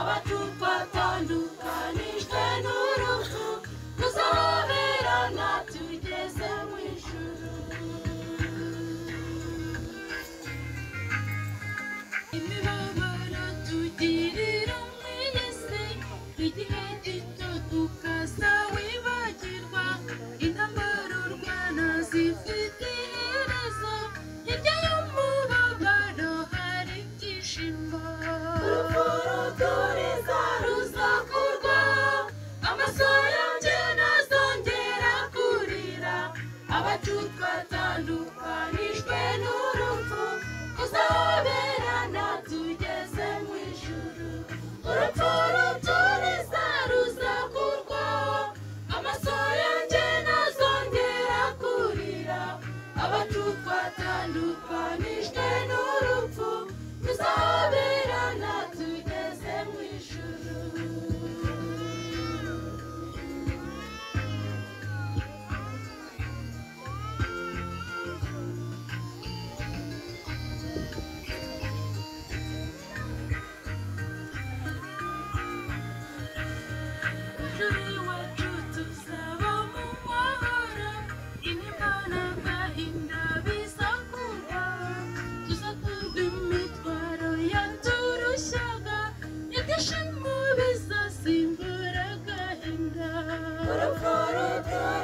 abacu twatandukanijwe n'urupfu tuzahoberana tugeze mu ijuru. Imibabaro tugirira mu isi igihe gito tukazawibagirwa, intambara urwana zifite iherezo, hirya y'umubabaro hari ibyishimo. Urupfu ruturiza ruzakurwaho, amaso yanjye ntazongera kurira, abacu twatandukanijwe n'urupfu tuzahoberana tugeze mu ijuru. Urupfu ruturiza ruzakurwaho, amaso yanjye ntazongera kurira, abacu twatandukanijwe n'urupfu tuzahoberana tugeze mu ijuru. Ijuru iwacu tuzaba mu mahoro, intimba n'agahinda bizakurwaho, tuzakurwa imitwaro yaturushaga, ibyishimo bizasimbura agahinda. Urupfu ruturiza